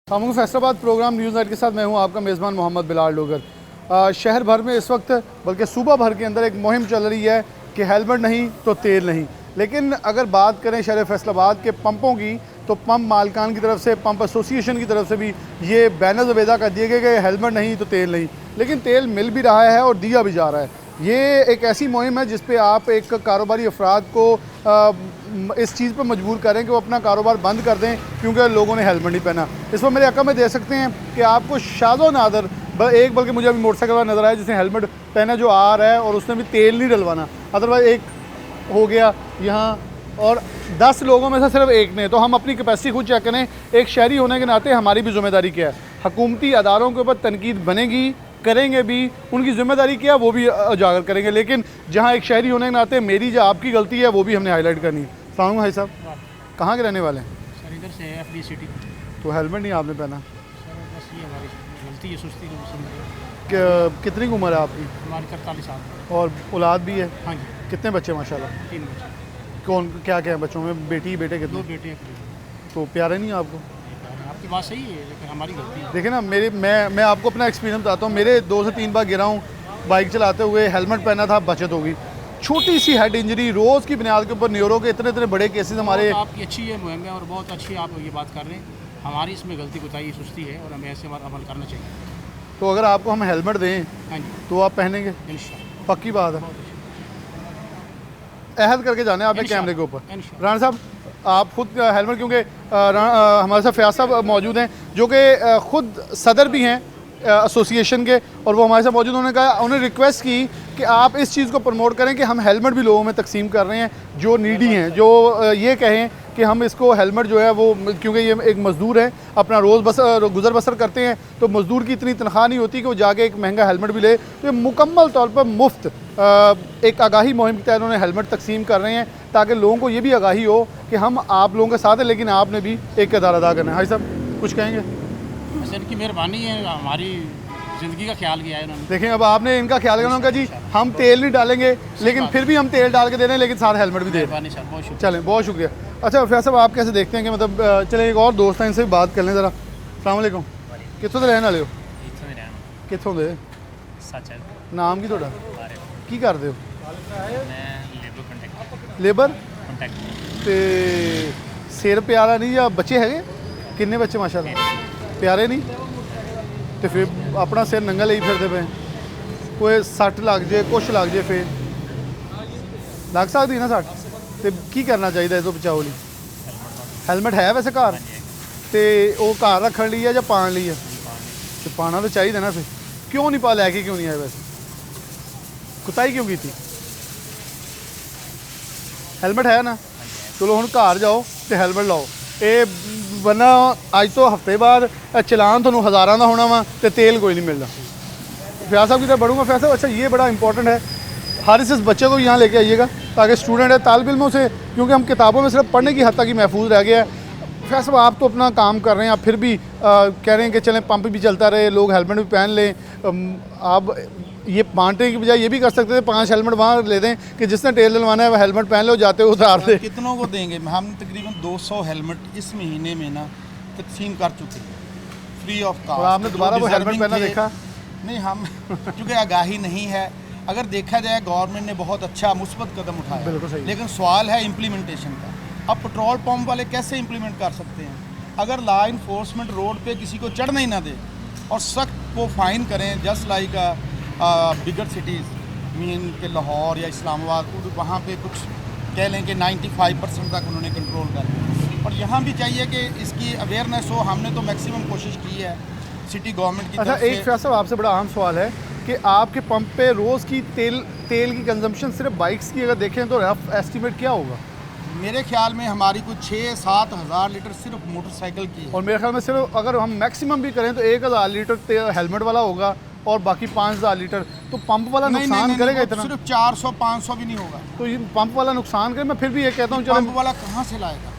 हम Faisalabad programme news night के साथ मैं हूं आपका मेज़बान मोहम्मद बिलाल डोगर। शहर भर में इस वक्त बल्कि सूबा भर के अंदर एक मुहिम चल रही है कि हेलमेट नहीं तो तेल नहीं। लेकिन अगर बात करें शहर फैसलाबाद के पंपों की तो पंप मालिकान की तरफ से, पंप एसोसिएशन की तरफ से भी ये बैनर ज़बेदा कर दिए गए कि हेलमेट नहीं तो तेल नहीं। लेकिन तेल मिल भी रहा है और दिया भी जा रहा है। ये एक ऐसी मुहिम है जिस पे आप एक कारोबारी अफराद को इस चीज़ पर मजबूर करें कि वो अपना कारोबार बंद कर दें क्योंकि लोगों ने हेलमेट नहीं पहना। इस पर मेरे अक्ल में दे सकते हैं कि आपको शादो नादर एक, बल्कि मुझे अभी मोटरसाइकिल वाला नज़र आया जिसने हेलमेट पहना जो आ रहा है और उसने भी तेल नहीं डलवाना। अदरवाइज़ एक हो गया यहाँ और 10 लोगों में से सिर्फ एक ने। तो हम अपनी कैपेसिटी खुद चेक करें। एक शहरी होने के नाते हमारी भी जिम्मेदारी क्या है। हुकूमती अदारों के ऊपर तनकीद बनेगी, करेंगे भी, उनकी जिम्मेदारी क्या है वो भी उजागर करेंगे। लेकिन जहाँ एक शहरी होने के नाते मेरी जो आपकी गलती है वो भी हमने हाईलाइट करनी है। सलाम भाई साहब, कहाँ के रहने वाले हैं? सर इधर से है, फ्री सिटी। तो हेलमेट नहीं आपने पहना? सर बस ये हमारी गलती है, सुस्ती की कितनी उम्र है आपकी? हमारी 43 साल। और औलाद भी है? हाँ जी, कितने बच्चे माशाल्लाह? 3 बच्चे। कौन क्या क्या है बच्चों में? बेटी बेटे 2 कितने? बेटे हैं। तो प्यारे नहीं आपको? आपकी बात सही है लेकिन हमारी गलती है। देखिए ना, मैं आपको अपना एक्सपीरियंस बताता हूँ। मेरे 2 से 3 बार गिरा हूँ बाइक चलाते हुए, हेलमेट पहना था, बचत होगी। छोटी सी हेड इंजरी, रोज़ की बुनियाद के ऊपर न्यूरो के इतने इतने बड़े केसेस हमारे। आपकी अच्छी है मुहिम है और बहुत अच्छी आप ये बात कर रहे हैं। हमारी इसमें गलती कोताही सुस्ती है और हमें ऐसे अमल करना चाहिए। तो अगर आपको हम हेलमेट दें हाँ जी, तो आप पहनेंगे? इंशाल्लाह। पक्की बात है। अहद करके जाने आपने कैमरे के ऊपर। इंशाल्लाह। राना साहब, आप खुद हेलमेट, क्योंकि हमारे साथ फयाज साहब मौजूद हैं जो कि खुद सदर भी हैं एसोसिएशन के, और वो हमारे साथ मौजूद। उन्होंने कहा, उन्हें रिक्वेस्ट की कि आप इस चीज़ को प्रमोट करें कि हम हेलमेट भी लोगों में तकसीम कर रहे हैं जो नीडी हैं, जो ये कहें कि हम इसको हेलमेट जो है वो, क्योंकि ये एक मज़दूर है, अपना गुज़र बसर करते हैं, तो मज़दूर की इतनी तनख्वाह नहीं होती कि वो जाके एक महंगा हेलमेट भी ले। तो ये मुकम्मल तौर पर मुफ्त एक आगाही मुहिम के तहत उन्होंने हेलमेट तकसीम कर रहे हैं ताकि लोगों को ये भी आगाही हो कि हम आप लोगों के साथ हैं, लेकिन आपने भी एक किरदार अदा करना है। भाई साहब कुछ कहेंगे? बस इनकी मेहरबानी है, हमारी ज़िंदगी का ख्याल किया है इन्होंने। देखें, अब आपने इनका ख्याल करना होगा जी, हम तेल नहीं डालेंगे लेकिन फिर भी हम तेल डाल के दे रहे हैं, लेकिन साथ हेलमेट भी दे रहे हैं। मेहरबानी सर, बहुत शुक्रिया। चलें, बहुत शुक्रिया। अच्छा फैसल साहब, आप कैसे देखते हैं कि मतलब चलें एक और दोस्त हैं, इनसे भी बात कर लें ज़रा। अस्सलाम वालेकुम। कितों दे रहने वाले हो? कितों दे? नाम की थोड़ा की करते हो? लेबर ते सिर प्यारा नहीं या बच्चे है? किन्ने बच्चे माशाल्लाह? प्यारे नहीं तो फिर अपना सिर नंगा ले फिरते पे। कोई सट लग जाए, कुछ लग जाए, फिर लग सकती ना सट, तो की करना चाहिए इस बचाओ लिए? हेलमेट है वैसे घर तो वो घर रखने लिए या पाने लिए? तो पाना तो चाहिए ना। फिर क्यों नहीं पा लैके क्यों नहीं आए? वैसे कुताई क्यों की थी? हेलमेट है ना? चलो हम घर जाओ तो हेलमेट लाओ। ये वरना अज तो हफ्ते बाद चलान थोड़ा हज़ारों का होना वा तो तेल कोई नहीं मिलना। फयाज साहब की तरफ बढ़ूंगा। फयाज साहब, अच्छा ये बड़ा इंपॉर्टेंट है, हर इस बच्चे को यहाँ लेके आइएगा ताकि स्टूडेंट है, तालिब इल्मों से, क्योंकि हम किताबों में सिर्फ पढ़ने की हद तक ही महफूज रह गया है। फयाज साहब, आप तो अपना काम कर रहे हैं, आप फिर भी कह रहे हैं कि चलें पंप भी चलता रहे, लोग हेलमेट भी पहन लें। आप ये बांटने की बजाय ये भी कर सकते थे 5 हेलमेट वहाँ ले दें कि जिसने तेल डलवाना है वह हेलमेट पहन लो, जाते उतार दे। कितनों को देंगे? हम तकरीबन 200 हेलमेट इस महीने में ना तकसीम कर चुके हैं फ्री ऑफ कास्ट। और आपने दोबारा वो हेलमेट पहना देखा? नहीं, हम क्योंकि आगाही नहीं है। अगर देखा जाए गवर्नमेंट ने बहुत अच्छा मुस्बत कदम बिल्कुल उठाया, सही। लेकिन सवाल है इम्प्लीमेंटेशन का। अब पेट्रोल पंप वाले कैसे इम्प्लीमेंट कर सकते हैं? अगर लॉ इन्फोर्समेंट रोड पे किसी को चढ़ना ही ना दे और सख्त वो फाइन करें, just like bigger cities mean के लाहौर या इस्लामाबाद, वहाँ पे कुछ कह लें कि 95% तक उन्होंने कंट्रोल कर लिया। और यहाँ भी चाहिए कि इसकी अवेयरनेस हो। हमने तो मैक्सिमम कोशिश की है सिटी गवर्नमेंट की अच्छा, तरफ एक से। फैसल आपसे बड़ा अहम सवाल है कि आपके पंप पे रोज़ की तेल की कंजम्पशन सिर्फ बाइक्स की अगर देखें तो रफ एस्टिमेट क्या होगा? मेरे ख्याल में हमारी कुछ 6-7 हज़ार लीटर सिर्फ मोटरसाइकिल की है। और मेरे ख्याल में सिर्फ अगर हम मैक्सिमम भी करें तो 1000 लीटर हेलमेट वाला होगा और बाकी 5000 लीटर। तो पंप वाला नुकसान करेगा इतना? सिर्फ 400-500 भी नहीं होगा। तो ये पंप वाला नुकसान करे। मैं फिर भी ये कहता हूँ, चलो पंप वाला कहाँ से लाएगा?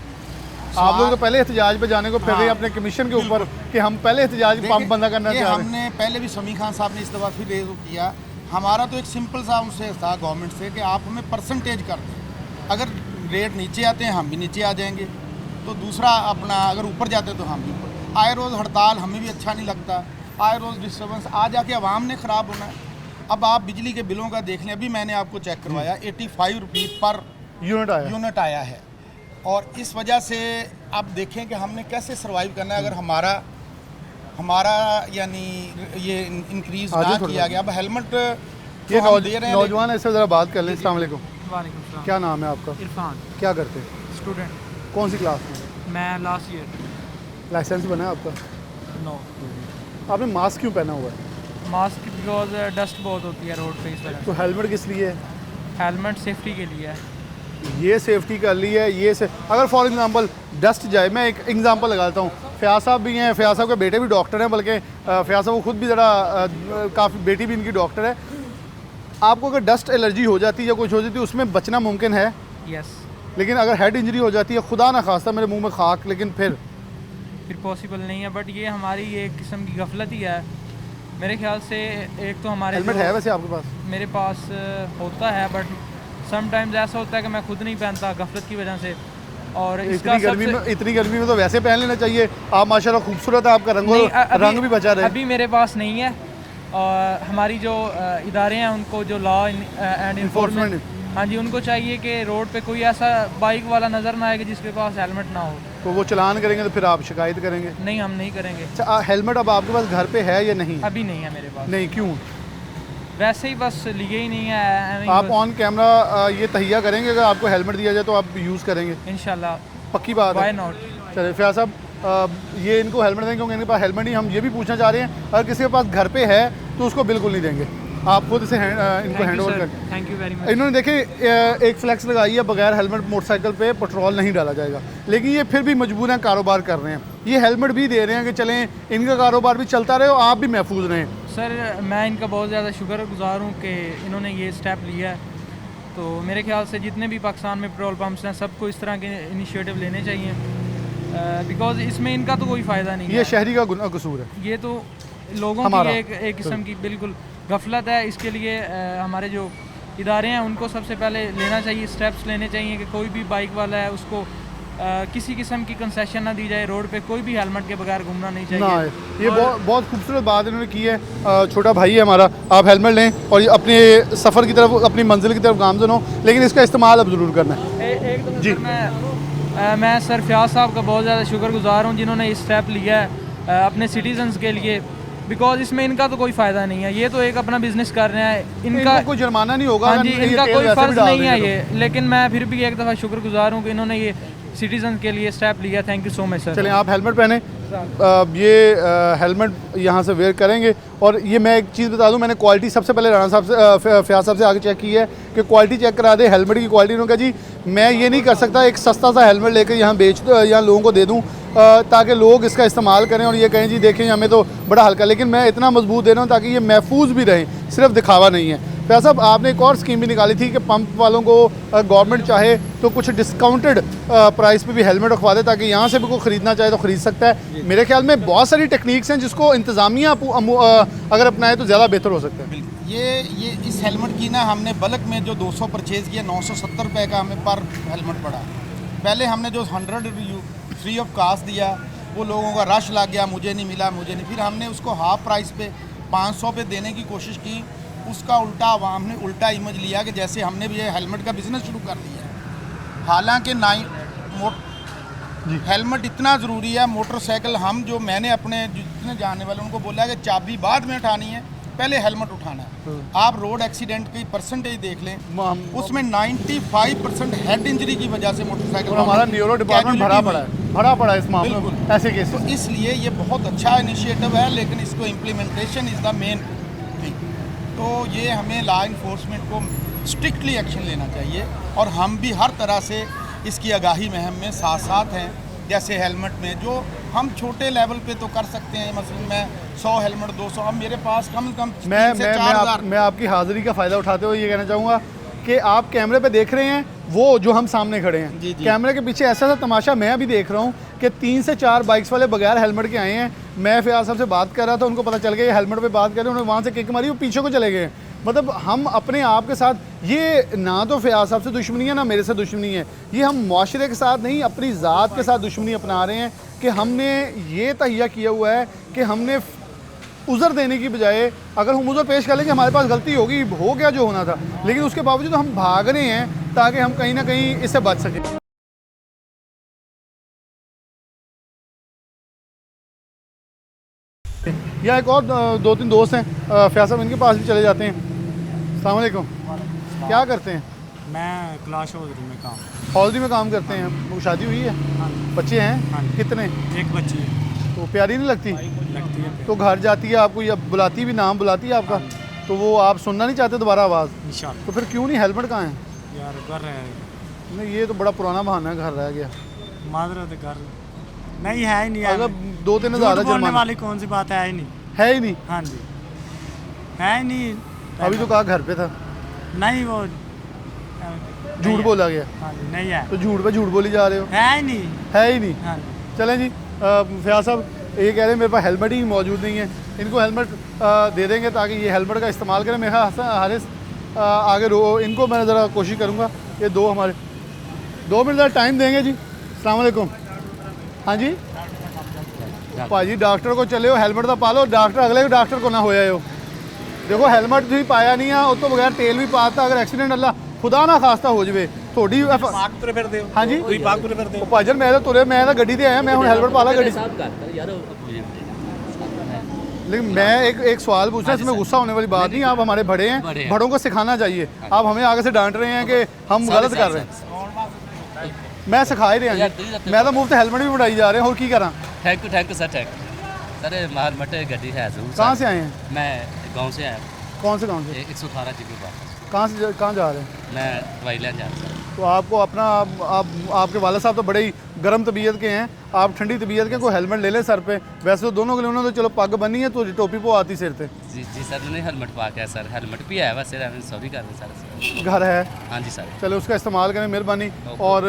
आप लोग तो पहले एहतजाज पे जाने को फिर रहे हैं अपने कमीशन के ऊपर कि हम पहले एहतजाज पंप बंद करना ये चाह रहे हैं। हमने पहले भी समी खान साहब ने इस दफ़ा फिर रेज़ किया। हमारा तो एक सिंपल सा उनसे था गवर्नमेंट से कि आप हमें परसेंटेज कर दें। अगर रेट नीचे आते हैं हम भी नीचे आ जाएंगे, तो दूसरा अपना अगर ऊपर जाते हैं तो हम भी ऊपर। आए रोज़ हड़ताल हमें भी अच्छा नहीं लगता, आए रोज़ डिस्टर्बेंस, आ जाके आवाम ने ख़राब होना है। अब आप बिजली के बिलों का देख लें, अभी मैंने आपको चेक करवाया 85 रुपये पर यूनिट आया है। और इस वजह से आप देखें कि हमने कैसे सर्वाइव करना है अगर हमारा यानी ये इंक्रीज़ ना किया गया। अब हेलमेट ये दे रहे हैं, नौजवान ऐसे ज़रा बात कर लें। अस्सलाम वालेकुम, वालेकुम सलाम। क्या नाम है आपका? इरफान, क्या करते हैं? स्टूडेंट। कौन सी क्लास में? मैं लास्ट ईयर। लाइसेंस बना है आपका? नो। आपने मास्क क्यों पहना हुआ है? मास्क बिकॉज डस्ट बहुत होती है रोड पे, इस वजह तो हेलमेट किस लिए है? से। हेलमेट सेफ्टी के लिए है। ये सेफ्टी कर ली है, ये से अगर फॉर एग्जांपल डस्ट जाए, मैं एक एग्जांपल लगाता हूँ, फयाज साहब भी हैं, फयाज साहब के बेटे भी डॉक्टर हैं, बल्कि फयाज साहब वो खुद भी ज़रा काफ़ी, बेटी भी इनकी डॉक्टर है। आपको अगर डस्ट एलर्जी हो जाती है या कुछ हो जाती है, उसमें बचना मुमकिन है, यस। लेकिन अगर हेड इंजरी हो जाती है, खुदा ना खास्ता मेरे मुंह में खाक, लेकिन फिर पॉसिबल नहीं है। बट ये हमारी एक किस्म की गफलत ही है मेरे ख्याल से। एक तो हमारे हेलमेट है वैसे आपके पास? मेरे पास होता है, बट समटाइम्स ऐसा होता है कि मैं खुद नहीं पहनता गफलत की वजह से। और इतनी गर्मी में तो वैसे पहन लेना चाहिए। आप माशाल्लाह खूबसूरत है, आपका रंग भी बचा रहे। अभी मेरे पास नहीं है। और हमारी जो इदारे हैं उनको, जो लॉ एंड इन्फोर्समेंट, हाँ जी, उनको चाहिए कि रोड पे कोई ऐसा बाइक वाला नज़र ना आए कि जिसके पास हेलमेट ना हो। तो वो चलान करेंगे तो फिर आप शिकायत करेंगे? नहीं, हम नहीं करेंगे। अच्छा, हेलमेट अब आपके पास घर पे है या नहीं? अभी नहीं है मेरे पास। नहीं, क्यों? वैसे ही बस लिए ही नहीं है। आप ऑन कैमरा ये तहिया करेंगे अगर आपको हेलमेट दिया जाए तो आप यूज़ करेंगे? इंशाल्लाह। पक्की बात है? Why not. चलिए फयाज साहब, ये इनको हेलमेट देंगे क्योंकि इनके पास हेलमेट नहीं। हम ये भी पूछना चाह रहे हैं, अगर किसी के पास घर पे है तो उसको बिल्कुल नहीं देंगे, आप खुद इसे इनको हैंड ओवर कर। Thank you very much. इन्होंने देखे एक फ्लैक्स लगाई है, बगैर हेलमेट मोटरसाइकिल पे पेट्रोल नहीं डाला जाएगा, लेकिन ये फिर भी मजबूरन कारोबार कर रहे हैं। ये हेलमेट भी दे रहे हैं कि चलें, इनका कारोबार भी चलता रहे और आप भी महफूज रहें। सर, मैं इनका बहुत ज़्यादा शुक्रगुजार हूँ कि इन्होंने ये स्टेप लिया है। तो मेरे ख्याल से जितने भी पाकिस्तान में पेट्रोल पंप्स हैं, सबको इस तरह के इनिशिएटिव लेने चाहिए, बिकॉज इसमें इनका तो कोई फ़ायदा नहीं है। ये शहरी का कसूर है, ये तो लोगों की एक किस्म की बिल्कुल गफलत है। इसके लिए हमारे जो इदारे हैं उनको सबसे पहले लेना चाहिए, स्टेप्स लेने चाहिए कि कोई भी बाइक वाला है उसको किसी किस्म की कंसेशन ना दी जाए, रोड पे कोई भी हेलमेट के बगैर घूमना नहीं चाहिए। ये बहुत खूबसूरत बात इन्होंने की है। छोटा भाई है हमारा, आप हेलमेट लें और अपने सफ़र की तरफ, अपनी मंजिल की तरफ गामज़न हो, लेकिन इसका इस्तेमाल अब ज़रूर करना है। एक जी। मैं सर फयाज साहब का बहुत ज़्यादा शुक्रगुजार हूँ जिन्होंने ये स्टेप लिया है अपने सिटीजन्स के लिए, बिकॉज इसमें इनका तो कोई फ़ायदा नहीं है। ये तो एक अपना बिजनेस कर रहे हैं, इनका कोई जुर्माना नहीं होगा। हाँ जी, इनका कोई फ़र्ज नहीं है ये, लेकिन मैं फिर भी एक दफ़ा शुक्रगुजार हूँ कि इन्होंने ये सिटीजन के लिए स्टेप लिया। Thank you so much sir. चलें, आप हेलमेट पहने, ये हेलमेट यहाँ से वेयर करेंगे। और ये मैं एक चीज़ बता दूँ, मैंने क्वालिटी सबसे पहले राना साहब से, फयाज साहब से आगे चेक की है कि क्वालिटी चेक करा दे हेलमेट की क्वालिटी। उन्होंने कहा जी मैं ये नहीं कर सकता एक सस्ता सा हेलमेट लेकर यहाँ यहाँ लोगों को दे दूँ ताकि लोग इसका इस्तेमाल करें और ये कहें जी देखें हमें तो बड़ा हल्का, लेकिन मैं इतना मजबूत दे रहा हूँ ताकि ये महफूज भी रहें, सिर्फ दिखावा नहीं है। फयाज साहब, आपने एक और स्कीम भी निकाली थी कि पंप वालों को गवर्नमेंट चाहे तो कुछ डिस्काउंटेड प्राइस पे भी हेलमेट रखवा दे ताकि यहाँ से भी कोई ख़रीदना चाहे तो ख़रीद सकता है। मेरे ख्याल में बहुत सारी टेक्निक्स हैं जिसको इंतज़ामिया अगर अपनाए तो ज़्यादा बेहतर हो सकता है। ये इस हेलमेट की ना हमने बल्क में जो 200 परचेज़ किया, 970 रुपये का हमें पर हेलमेट पड़ा। पहले हमने जो 100 फ्री ऑफ कास्ट दिया, वो लोगों का रश लग गया, मुझे नहीं मिला, मुझे नहीं। फिर हमने उसको हाफ प्राइस पे 500 पे देने की कोशिश की। उसका उल्टा आवाम ने उल्टा इमेज लिया कि जैसे हमने भी ये हेलमेट का बिज़नेस शुरू कर दिया है। हालांकि हेलमेट इतना ज़रूरी है। मोटरसाइकिल मैंने अपने जितने जाने वाले उनको बोला है कि चाबी बाद में उठानी है, पहले हेलमेट उठाना है। आप रोड एक्सीडेंट की परसेंटेज देख लें, उसमें 95% हेड इंजरी की वजह से मोटरसाइकिल। और हमारा न्यूरो डिपार्टमेंट भरा पड़ा है इस मामले में ऐसे केस। तो इसलिए ये बहुत अच्छा इनिशिएटिव है, लेकिन इसको implementation is the main thing. तो ये हमें लॉ इन्फोर्समेंट को स्ट्रिक्टली एक्शन लेना चाहिए और हम भी हर तरह से इसकी आगाही मुहिम में साथ साथ हैं। जैसे हेलमेट में जो हम छोटे लेवल पे तो कर सकते हैं, मसलन मैं 100 हेलमेट 200, अब मेरे पास कम से कम 3 से 4,000। मैं आपकी हाज़िरी का फ़ायदा उठाते हुए ये कहना चाहूँगा कि आप कैमरे पे देख रहे हैं वो जो हम सामने खड़े हैं, जी। कैमरे के पीछे ऐसा तमाशा मैं अभी देख रहा हूँ कि 3 से 4 बाइक्स वाले बगैर हेलमेट के आए हैं। मैं फयाज साहब से बात कर रहा था, उनको पता चल गया ये हेलमेट पे बात कर रहे हैं, उन्होंने वहाँ से किक मारी, वो पीछे को चले गए। मतलब हम अपने आप के साथ, ये ना तो फ़याज़ साहब से दुश्मनी है ना मेरे से दुश्मनी है, ये हम माशरे के साथ नहीं अपनी ज़ात के साथ दुश्मनी अपना रहे हैं कि हमने ये तहिया किया हुआ है कि हमने उज़र देने की बजाय अगर हम उज़र पेश कर लें कि हमारे पास गलती होगी, हो गया जो होना था, लेकिन उसके बावजूद हम भाग रहे हैं ताकि हम कहीं ना कहीं इससे बच सकें। या एक और दो तीन दोस्त हैं फ़याज़ साहब, इनके पास भी चले जाते हैं। अस्सलाम वालेकुम, क्या करते हैं? मैं क्लास हॉलरी में काम। हॉलरी में काम करते हैं। वो शादी हुई है? हाँ, बच्चे हैं? हाँ। कितने? एक बच्ची है, तो प्यारी नहीं लगती? लगती है तो घर जाती है आपको या बुलाती भी, नाम बुलाती है आपका, तो वो आप सुनना नहीं चाहते दोबारा आवाज़, इंशाल्लाह। तो फिर क्यों नहीं? हेलमेट कहाँ है? यार घर है, नहीं, ये तो बड़ा पुराना बहाना है, घर रह गया। माजरत घर नहीं है ही नहीं है। अगर 2-3 झूठ हज़ार बोलने जुर्माना वाली कौन सी बात है ही नहीं। है ही नहीं। हाँ जी, है ही नहीं। अभी तो कहा घर पे था, नहीं वो झूठ बोला गया। हाँ जी, नहीं है, तो झूठ पे झूठ बोली जा रहे हो, है ही नहीं। है ही नहीं। हाँ जी, चलें जी, फ़याज़ साहब ये कह रहे हैं मेरे पास हेलमेट ही मौजूद नहीं है, इनको हेलमेट दे देंगे ताकि ये हेलमेट का इस्तेमाल करें। मेरा हारिस आगे इनको मैं ज़रा कोशिश करूँगा। ये दो हमारे 2 मिनट ज़रा टाइम देंगे जी। अस्सलाम वालेकुम। हाँ जी भाजी, डॉक्टर को चले हो, हेलमेट तो पा लो, डॉक्टर अगले डॉक्टर को ना हो जाए हो। देखो हेलमेट भी पाया नहीं है, उस तो बगैर तेल भी पाता, अगर एक्सीडेंट अल्लाह खुदा ना खास्ता हो जाए थोड़ी। पाक तुरे फिर दे। हाँ जी, ਤੁਸੀਂ ਪਾਕ ਤੁਰੇ ਫਿਰਦੇ ਹੋ। भाजन मैं तो तुरे, मैं तो गड्डी से आया, मैं हूँ हेलमेट पाला गड्डी। लेकिन मैं एक सवाल पूछना, इसमें गुस्सा होने वाली बात नहीं, आप हमारे बड़े हैं, बड़ों को सिखाना चाहिए। आप हमें आगे से डांट रहे हैं कि हम गलत कर रहे हैं। मैं सिखा ही रहा हूँ, मैं तो मुफ्त हेलमेट भी बढ़ाई जा रहे हैं, और की करा। Thank you sir, thank you sir. Helmet गड्डी है जरूर। कहाँ से आए हैं? मैं गांव से आया, कौन से गाँव से? 118 जी के पास। कहाँ जा रहे हैं? मैं दवाई लेने जा रहा हूँ। तो आपको अपना आपके वाला साहब तो बड़े ही गर्म तबीयत के हैं, आप ठंडी तबीयत के, कोई हेलमेट ले लें सर पे। वैसे तो दोनों के लिए उन्होंने तो चलो पग बनी है, तो टोपी पो आती सिर पे। जी जी सर, नहीं हेलमेट पा के सर, हेलमेट भी है वैसे, सॉरी कर रहे सर। घर है, हाँ जी सर। चलो उसका इस्तेमाल करें, मेहरबानी। और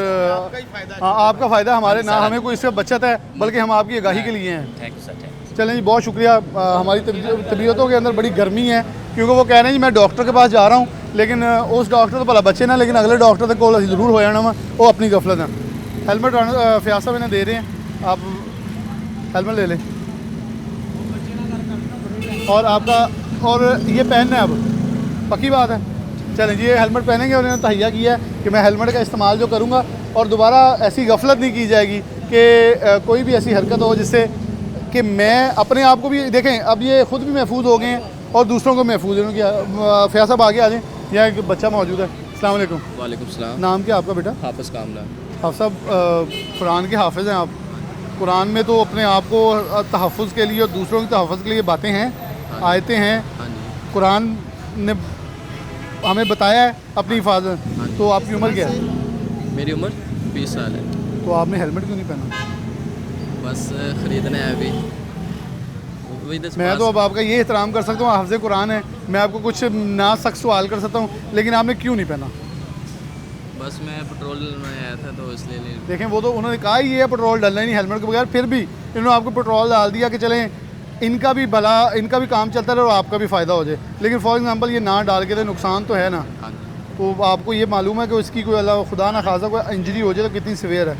हाँ, आपका फ़ायदा, हमारे ना हमें कोई इससे बचत है, बल्कि हम आपकी आगाही के लिए हैं। Thank you sir, thank you. चलें जी, बहुत शुक्रिया। हमारी तबीयतों के अंदर बड़ी गर्मी है, क्योंकि वो कह रहे हैं जी मैं डॉक्टर के पास जा रहा हूँ, लेकिन उस डॉक्टर तो भला बच्चे ना, लेकिन अगले डॉक्टर तक को जरूर हो जाना वा, वो अपनी गफलत है। हेलमेट फ़याज़ साहब इन्हें दे रहे हैं, आप हेलमेट ले लें। और आपका, और ये पहनना है अब, पक्की बात है। चलें जी, ये हेलमेट पहनेंगे, और इन्होंने तहैया किया है कि मैं हेलमेट का इस्तेमाल जो करूँगा, और दोबारा ऐसी गफलत नहीं की जाएगी कि कोई भी ऐसी हरकत हो जिससे कि मैं अपने आप को भी, देखें अब ये ख़ुद भी महफूज हो गए हैं और दूसरों को महफूज है। फ़याज़ साहब आगे आ जाएँ, यहाँ एक बच्चा मौजूद है। अस्सलाम वालेकुम। वालेकुम सलाम। नाम क्या आपका बेटा? हाफिज़ कामला। हाफ़िज़ साहब, कुरान के हाफिज़ हैं आप। कुरान में तो अपने आप को तहफ़्फ़ुज़ के लिए और दूसरों के तहफ़्फ़ुज़ के लिए बातें हैं, आयतें हैं। हाँ जी। कुरान ने हमें बताया है अपनी हिफाजत। तो आपकी उम्र क्या है? मेरी उम्र 20 साल है। तो आपने हेलमेट क्यों नहीं पहना? बस ख़रीदना है अभी। मैं तो अब आपका ये एहतराम कर सकता हूँ, हाफ़िज़ कुरान है, मैं आपको कुछ ना सख्त सवाल कर सकता हूँ, लेकिन आपने क्यों नहीं पहना? बस मैं पेट्रोल में आया था तो इसलिए नहीं। देखें, वो तो उन्होंने कहा ही है पेट्रोल डालना ही नहीं हेलमेट के बगैर, फिर भी इन्होंने आपको पेट्रोल डाल दिया कि चलें इनका भी भला, इनका भी काम चलता रहे और आपका भी फ़ायदा हो जाए। लेकिन फॉर एग्जांपल ये ना डाल के तो नुकसान तो है ना। हाँ जी। तो आपको ये मालूम है कि उसकी कोई अल्लाह खुदा ना खासा कोई इंजरी हो जाए तो कितनी सीवियर है,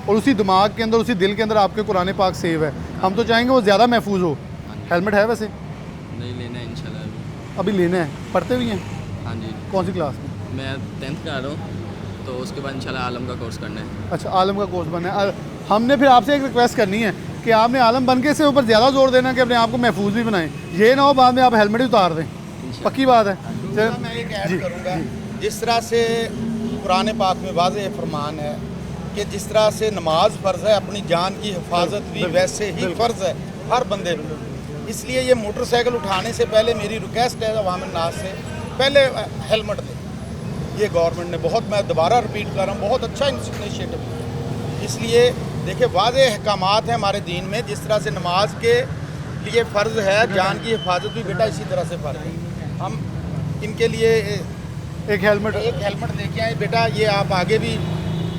और उसी दिमाग के अंदर, उसी दिल के अंदर आपके कुरान पाक सेव है। हम तो चाहेंगे वो ज़्यादा महफूज हो। हेलमेट है वैसे? नहीं लेना है इंशाल्लाह। अभी लेना है। पढ़ते भी हैं? हाँ जी। कौन सी क्लास में? मैं 10th का आ रहा हूँ, तो उसके बाद इंशाल्लाह आलम का कोर्स करना है। अच्छा, आलम का कोर्स बनना है। हमने फिर आपसे एक रिक्वेस्ट करनी है कि आपने आलम बन के से ऊपर ज़्यादा जोर देना कि अपने आप को महफूज भी बनाएं। ये ना हो बाद में आप हेलमेट ही उतार दें। पक्की बात है। मैं एक ऐड करूँगा, जिस तरह से कुरान पाक में वाज़ेह फरमान है कि जिस तरह से नमाज फ़र्ज़ है, अपनी जान की हिफाजत भी वैसे ही फ़र्ज़ है हर बंदे पे। इसलिए ये मोटरसाइकिल उठाने से पहले मेरी रिक्वेस्ट है अवाम नास से, पहले हेलमेट दें। ये गवर्नमेंट ने बहुत, मैं दोबारा रिपीट कर रहा हूँ, बहुत अच्छा इनिशिएटिव है। इसलिए देखिए, वाज़ेह अहकामात हैं हमारे दीन में, जिस तरह से नमाज के लिए फ़र्ज़ है, जान की हिफाजत भी बेटा इसी तरह से फ़र्ज़ है। हम इनके लिए एक हेलमेट लेके आए बेटा। ये आप आगे भी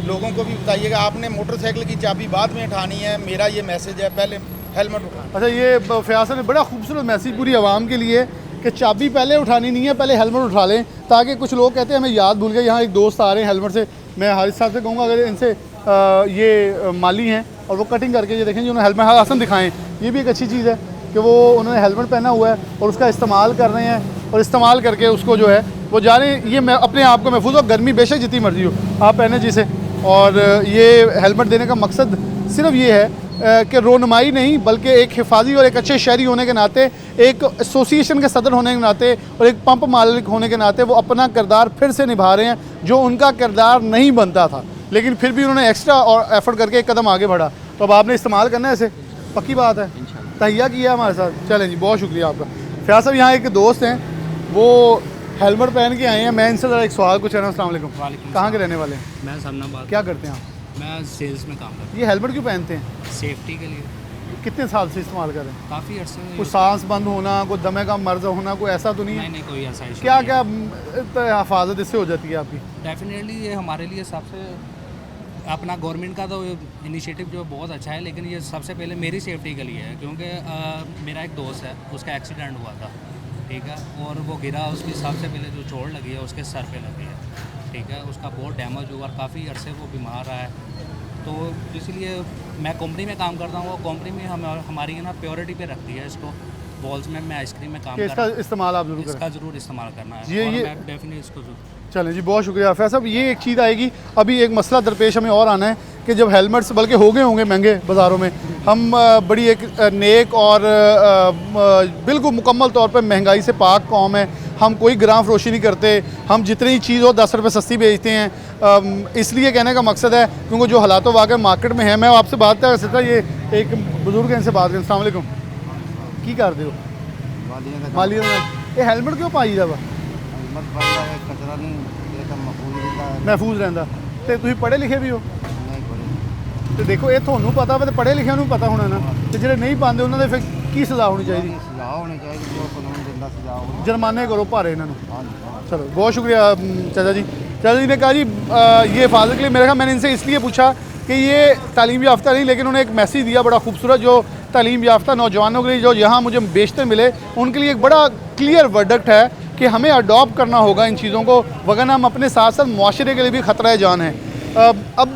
लोगों को भी बताइएगा, आपने मोटरसाइकिल की चाबी बाद में उठानी है, मेरा ये मैसेज है, पहले हेलमेट उठाना। अच्छा, ये फ़याज़ ने बड़ा खूबसूरत मैसेज पूरी आवाम के लिए कि चाबी पहले उठानी नहीं है, पहले हेलमेट उठा लें, ताकि कुछ लोग कहते हैं हमें याद भूल गए। यहाँ एक दोस्त आ रहे हैं हेलमेट से, मैं हारिस साहब से कहूँगा अगर इनसे ये माली हैं और वो कटिंग करके ये देखें जी उन्होंने हेलमेट आसन दिखाएं, ये भी एक अच्छी चीज़ है कि वो उन्होंने हेलमेट पहना हुआ है और उसका इस्तेमाल कर रहे हैं और इस्तेमाल करके उसको जो है वो जा रहे हैं। ये मैं अपने आप को महफूज हो, गर्मी बेशक जितनी मर्जी हो आप पहने जिसे। और ये हेलमेट देने का मकसद सिर्फ ये है कि रोनमाई नहीं बल्कि एक हिफाजी और एक अच्छे शहरी होने के नाते, एक एसोसिएशन के सदर होने के नाते और एक पंप मालिक होने के नाते वो अपना किरदार फिर से निभा रहे हैं जो उनका किरदार नहीं बनता था, लेकिन फिर भी उन्होंने एक्स्ट्रा और एफर्ट करके एक कदम आगे बढ़ा। तो अब आपने इस्तेमाल करना है इसे, पक्की बात है, तहिया किया हमारे साथ। चलें जी, बहुत शुक्रिया आपका। फयाज साहब यहाँ एक दोस्त हैं, वो हेलमेट पहन के आए हैं, मैं इनसे ज़रा एक सवाल पूछ रहा हूँ। अस्सलाम वालेकुम। वालेकुम कहाँ के रहने वाले हैं? मैं सामनाबाद, क्या करते हैं आप? मैं सेल्स में काम करता ये हेलमेट क्यों पहनते हैं? हूँ सेफ्टी के लिए। कितने साल से इस्तेमाल कर रहे हैं? काफ़ी अर्से में कोई सांस बंद होना, कोई दमे का मर्ज होना, कोई ऐसा तो नहीं है? नहीं कोई ऐसा इशू क्या नहीं है। क्या हिफाजत इससे हो जाती है आपकी? डेफिनेटली ये हमारे लिए सबसे अपना गवर्नमेंट का तो इनिशिएटिव जो बहुत अच्छा है, लेकिन ये सबसे पहले मेरी सेफ्टी के लिए है, क्योंकि मेरा एक दोस्त है, उसका एक्सीडेंट हुआ था, ठीक है, और वो गिरा, उसकी सबसे पहले जो चोट लगी है उसके सर पे लगी है, ठीक है, उसका बहुत डैमेज हुआ और काफ़ी अरसे वो बीमार रहा है। तो इसलिए मैं कंपनी में काम करता हूँ, वो कंपनी में हमारी ना प्योरिटी पे रखती है इसको, बॉल्स में मैं आइसक्रीम में काम कि करता इसका इस्तेमाल आप जरूर हूँ, करें। इसका ज़रूर इस्तेमाल करना है ये- और ये- मैं डेफिनेटली इसको जरूर। चलें जी, बहुत शुक्रिया फैज साहब। ये एक चीज़ आएगी, अभी एक मसला दरपेश हमें और आना है कि जब हेलमेट्स बल्कि हो गए होंगे महंगे बाज़ारों में, हम बड़ी एक नेक और बिल्कुल मुकम्मल तौर पर महंगाई से पाक कौम है, हम कोई ग्राम फरोशी नहीं करते, हम जितनी चीज़ हो 10 रुपये सस्ती बेचते हैं। इसलिए कहने का मकसद है क्योंकि जो हालात वाकई मार्केट में है। मैं आपसे बात कर सकता, ये एक बुजुर्ग हैं, इनसे बात करें। अस्सलाम वालेकुम, की कर दो माली ये हेलमेट क्यों पाई जावा महफूज रहता? तो तुम पढ़े लिखे भी हो तो देखो ये थानू पता वा, तो पढ़े लिखे ਨੂੰ पता होना ना, तो ਜਿਹੜੇ नहीं पाते उन्होंने फिर की सज़ा होनी चाहिए? जुर्माने करो भारे इन्हों। चलो बहुत शुक्रिया चाचा जी। चाचा जी ने कहा जी ये हिफाजत के लिए, मेरे ख्याल मैंने इनसे इसलिए पूछा कि ये तालीम याफ्ता नहीं, लेकिन उन्होंने एक मैसेज दिया बड़ा खूबसूरत, जो तालीम याफ्ता नौजवानों के लिए जो यहाँ मुझे बेशतर मिले उनके लिए एक बड़ा क्लियर वर्डिक्ट है कि हमें अडॉप्ट करना होगा इन चीज़ों को, वरना हम अपने साथ साथ मुआशरे के लिए भी ख़तरा जान है। अब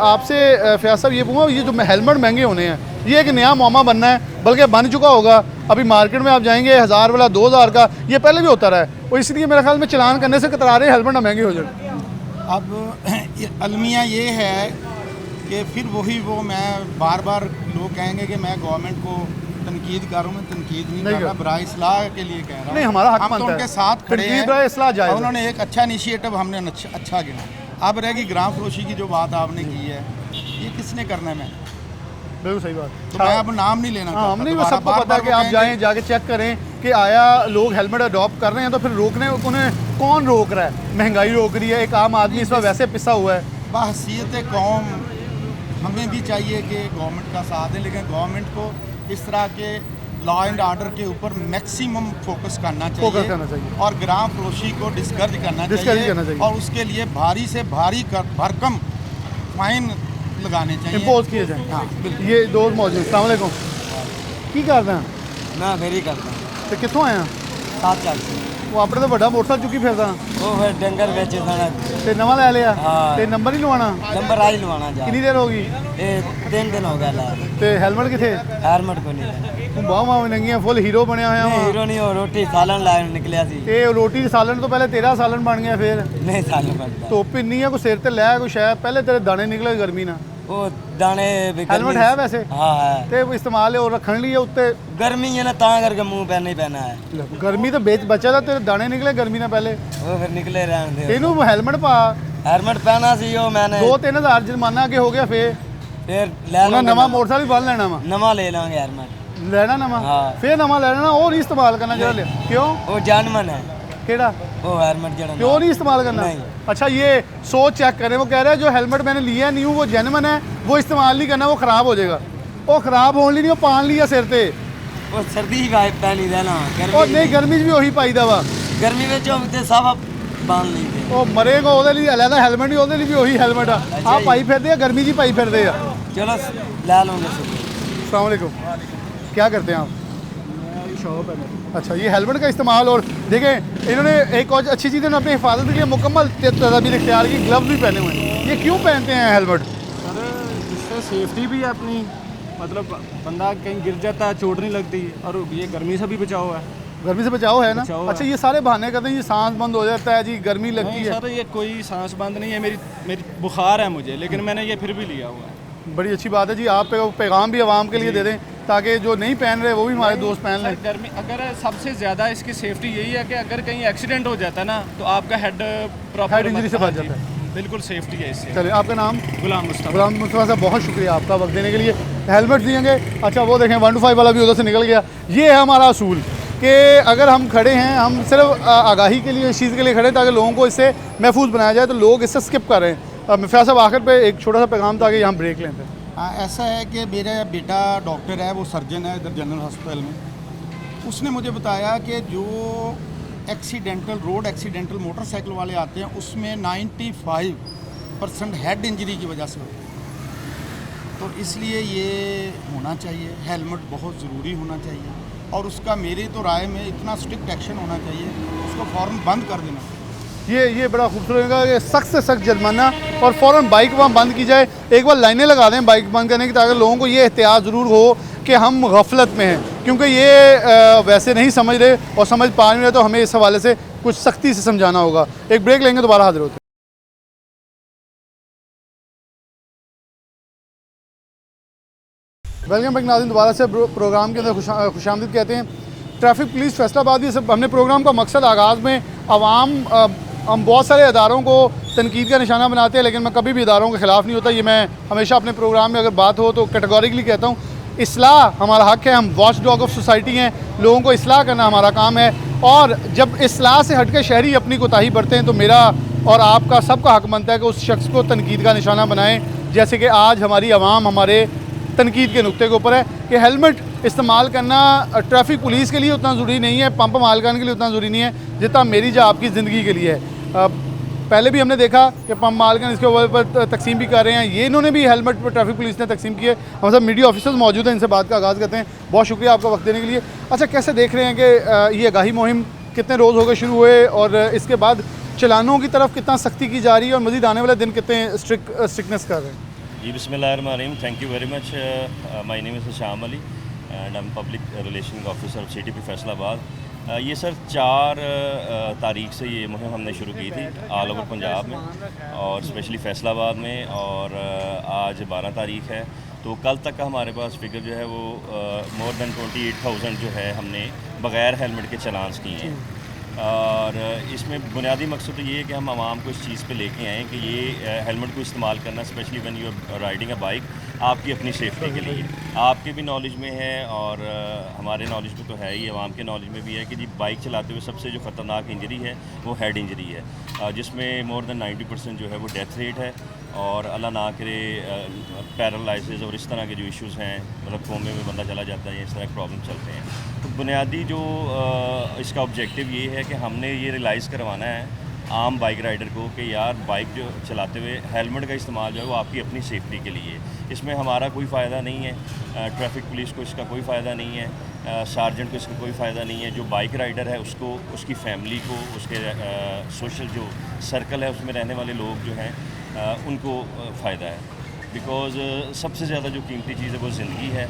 आपसे फयाज साहब ये पूछूँ, ये जो हेलमेट महंगे होने हैं, ये एक नया मामा बनना है, बल्कि बन चुका होगा। अभी मार्केट में आप जाएंगे 1000 वाला 2000 का, ये पहले भी होता रहा है, और इसलिए मेरे ख्याल में चलान करने से कतरा रहे हेलमेट ना महंगे हो जाए। अब अलमिया ये है कि फिर वही वो मैं बार बार लोग कहेंगे कि मैं गवर्नमेंट को तनकीद कर रहा हूँ, मैं तनकीद नहीं कर रहा, बराए इस्लाह के लिए कह रहा हूँ। नहीं, हमारा हक हम बनता तो है। उनके साथ खड़े तनकीद बराए इस्लाह जायज़ हैं, है। उन्होंने एक अच्छा इनिशिएटिव हमने अच्छा गिना। अब रहेगी ग्राम फरोशी की जो बात आपने की है, ये किसने करना है? मैं बिल्कुल सही बात। तो मैं अब नाम नहीं लेना हाँ, चाहता, हम नहीं, वो दोबारा सबको बार पता है बार कि वो आप कहेंगे- जाएं जाके चेक करें कि आया लोग हेलमेट अडॉप्ट कर रहे हैं, तो फिर रोकने उन्हें कौन रोक रहा है? महंगाई रोक रही है, एक आम आदमी इस वक्त वैसे पिसा हुआ है। बहसीयत कौम हमें भी चाहिए कि गवर्नमेंट का साथ है, लेकिन गवर्नमेंट को इस तरह के लॉ एंड ऑर्डर के ऊपर मैक्सिमम फोकस करना चाहिए और ग्राम फरोशी को डिस्करेज करना चाहिए और उसके लिए भारी से भारी भरकम फाइन लगाने चाहिए, इम्पोज किए जाएँ। हाँ बिल्कुल। ये दोस्त मौजूद। अस्सलाम वालेकुम, की करते हैं? मैं फेरी करता हूँ तो कितों आए हैं? 7 साल से। वो अपने तो बड़ा मोटरसाइकिल चुकी फिरदा वो फिर डंगर बेचे सन ते नवा ले लिया हाँ। ते नंबर ही लवाना? नंबर आई लवाना जा कितनी देर होगी? ये 3 दिन हो गया ला ते हेलमेट किथे? हेलमेट को नहीं तू बाह मां नंगियां फुल हीरो बनया होया वा। हीरो नहीं हो रोटी सालन लाइन निकलिया सी ते रोटी सालन तो पहले तेरा सालन बन गया, फिर नहीं सालन बनता धुप्प इन्नी है, कोई सिर ते लै कोई शायद पहले तेरे दाने निकले गर्मी ना। वो दाने भी हेलमेट है वैसे? हाँ है ते वो इस्तेमाल है और रखने लिए उत्ते गर्मी है ना, ता करके मुंह पे नहीं पहना है। गर्मी तो बेच बचा था, तेरे दाने निकले गर्मी ना पहले। वो फिर निकले रहने दे। तेनू हेलमेट पा, हेलमेट पहना सी वो मैंने 2-3 हज़ार जुर्माना के हो गया, फिर फिर ले उन्हें लो नवा मोटरसाइकिल बन लेना वा, नवा ले लेंगे हेलमेट लेना नवा, हाँ। फिर नवा ले लेना, और नहीं इस्तेमाल करना जरा ले। क्यों? वो जानमन है केड़ा? वो हेलमेट जड़ा क्यों नहीं इस्तेमाल करना? नहीं। अच्छा, ये सोच चेक करें, वो कह रहा है जो हेलमेट मैंने लिया न्यू वो जेन्युइन है, वो इस्तेमाल नहीं करना, वो ख़राब हो जाएगा। वो ख़राब होने नहीं, वो पान लिया सिर ते, वो सर्दी ही पहनी देना और नहीं गर्मी च भी वही पाई दा वा। गर्मी में जो होते सब बांध लीजिए ਉਹ ਮਰੇਗਾ ਉਹਦੇ ਲਈ ਅਲੱਗਾ ਹੈਲਮਟ ਨਹੀਂ, ਉਹਦੇ ਲਈ ਵੀ ਉਹੀ ਹੈਲਮਟ ਆ ਆਹ ਪਾਈ ਫਿਰਦੇ ਆ, ਗਰਮੀ 'ਚ ਹੀ ਪਾਈ ਫਿਰਦੇ ਆ। चलो ले लूँगे अस्सलाम वालेकुम, क्या करते हैं आप? शॉप है मेरी। अच्छा, ये हेलमेट का इस्तेमाल, और देखें इन्होंने एक और अच्छी चीज़, इन्होंने अपनी हिफाजत के लिए मुकम्मल तदाबीर इख्तियार की, ग्लव्स भी पहने हुए हैं। ये क्यों पहनते हैं हेलमेट? सर इससे सेफ्टी भी है अपनी, मतलब बंदा कहीं गिर जाता है, चोट नहीं लगती, और ये गर्मी से भी बचाव है। गर्मी से बचाव है ना? बचाव है। अच्छा, ये सारे बहाने करते हैं, ये सांस बंद हो जाता है जी, गर्मी लगती नहीं है। सर, ये कोई सांस बंद नहीं है, मेरी बुखार है मुझे, लेकिन मैंने ये फिर भी लिया हुआ है। बड़ी अच्छी बात है जी। आप पैगाम भी आवाम के लिए दे दें ताकि जो नहीं पहन रहे वो भी हमारे दोस्त पहन लें। सर गर्मी, अगर सबसे ज़्यादा इसकी सेफ्टी यही है कि अगर कहीं एक्सीडेंट हो जाता है ना, तो आपका हेड प्रॉपर हेड इंजरी से बच जाता है। बिल्कुल सेफ्टी है इससे। चलिए, आपका नाम? गुलाम मुस्तफा। गुलाम मुस्तफा साहब, बहुत शुक्रिया आपका वक्त देने के लिए। हेलमेट दिएंगे। अच्छा, वो देखें 1 to 5 वाला भी उधर से निकल गया। ये है हमारा असूल कि अगर हम खड़े हैं, हम सिर्फ आगाही के लिए, इस चीज़ के लिए खड़े ताकि लोगों को इससे महफूज बनाया जाए, तो लोग इससे स्किप कर रहे हैं। फैज़ साहब, आखिर पे एक छोटा सा पैगाम ताकि यहाँ ब्रेक लेते हैं। हाँ, ऐसा है कि मेरा बेटा डॉक्टर है, वो सर्जन है इधर जनरल हॉस्पिटल में। उसने मुझे बताया कि जो रोड एक्सीडेंटल मोटरसाइकिल वाले आते हैं, उसमें 95% हेड इंजरी की वजह से होती है। तो इसलिए ये होना चाहिए, हेलमेट बहुत ज़रूरी होना चाहिए, और उसका मेरी तो राय में इतना स्ट्रिक्ट एक्शन होना चाहिए, उसको फ़ौरन बंद कर देना चाहिए। ये बड़ा खूबसूरत होगा कि सख्त से सख्त जुर्माना, और फ़ौरन बाइक वहाँ बंद की जाए। एक बार लाइनें लगा दें बाइक बंद करने की, ताकि लोगों को ये एहतियात ज़रूर हो कि हम गफलत में हैं, क्योंकि ये वैसे नहीं समझ रहे और समझ पा नहीं रहे, तो हमें इस हवाले से कुछ सख्ती से समझाना होगा। एक ब्रेक लेंगे, दोबारा हाजिर होते हैं। वेलकम बैक नाज़रीन, दोबारा से प्रोग्राम के अंदर खुशामदीद कहते हैं। ट्रैफिक पुलिस फैसलाबाद भी सब, हमने प्रोग्राम का मकसद आगाज़ में हम बहुत सारे इदारों को तनकीद का निशाना बनाते हैं, लेकिन मैं कभी भी इदारों के ख़िलाफ़ नहीं होता। ये मैं हमेशा अपने प्रोग्राम में अगर बात हो तो कैटेगोरिकली कहता हूँ। इस्लाह हमारा हक़ है, हम वॉच डॉग ऑफ सोसाइटी हैं, लोगों को इस्लाह करना हमारा काम है। और जब इस्लाह से हट के शहरी अपनी कोताही बरते हैं, तो मेरा और आपका सबका हक़ बनता है कि उस शख्स को तनकीद का निशाना बनाएँ। जैसे कि आज हमारी आवाम हमारे तनकीद के नुक्ते के ऊपर है कि हेलमेट इस्तेमाल करना ट्रैफिक पुलिस के लिए उतना ज़रूरी नहीं है, पंप मालकान के लिए उतना ज़रूरी नहीं है जितना मेरी या आपकी ज़िंदगी के लिए है। पहले भी हमने देखा कि पंप मालकान इसके ऊपर तकसीम भी कर रहे हैं, ये इन्होंने भी हेलमेट पर ट्रैफिक पुलिस ने तकसीम किए। हम सब मीडिया ऑफिसर्स मौजूद हैं, इनसे बात का आगाज़ करते हैं। बहुत शुक्रिया आपका वक्त देने के लिए। अच्छा, कैसे देख रहे हैं कि ये आगाही मुहिम कितने रोज़ हो गए शुरू हुए, और इसके बाद चलानों की तरफ कितना सख्ती की जा रही है, और मज़ीद आने वाले दिन कितने स्ट्रिक्टनेस कर रहे हैं? जी, बिस्मिल्लाहिर्रहमानिर्रहीम। Thank you very much. My name is Sham Ali and I am public relation officer of CTP Faisalabad. ये सर 4 तारीख से ये मुहिम हमने शुरू की थी ऑल ओवर पंजाब में, और स्पेशली फैसलाबाद में, और आज 12 तारीख है। तो कल तक का हमारे पास फिगर जो है वो मोर देन 28,000 जो है हमने बग़ैर हेलमेट के चलान्स किए हैं। और इसमें बुनियादी मकसद तो ये है कि हम आवाम को इस चीज़ पे लेके आएँ कि ये हेलमेट को इस्तेमाल करना, specially when you are riding a bike, आपकी अपनी सेफ्टी के लिए, आपके भी नॉलेज में है और हमारे नॉलेज में तो है ही, आवाम के नॉलेज में भी है कि जी बाइक चलाते हुए सबसे जो ख़तरनाक इंजरी है वो हेड इंजरी है, जिसमें मोर देन 90% जो है वो डेथ रेट है, और अल्लाह ना करे पैरालाइसिस और इस तरह के जो इश्यूज़ हैं, मतलब कोमे में बंदा चला जाता है, इस तरह के प्रॉब्लम चलते हैं। तो बुनियादी जो इसका ऑब्जेक्टिव ये है कि हमने ये रियलाइज़ करवाना है आम बाइक राइडर को कि यार बाइक जो चलाते हुए हेलमेट का इस्तेमाल जो है वो आपकी अपनी सेफ्टी के लिए, इसमें हमारा कोई फ़ायदा नहीं है, ट्रैफिक पुलिस को इसका कोई फ़ायदा नहीं है, सार्जेंट को इसका कोई फ़ायदा नहीं है, जो बाइक राइडर है उसको, उसकी फैमिली को, उसके सोशल जो सर्कल है उसमें रहने वाले लोग जो हैं उनको फ़ायदा है। बिकॉज़ सबसे ज़्यादा जो कीमती चीज़ है वो ज़िंदगी है।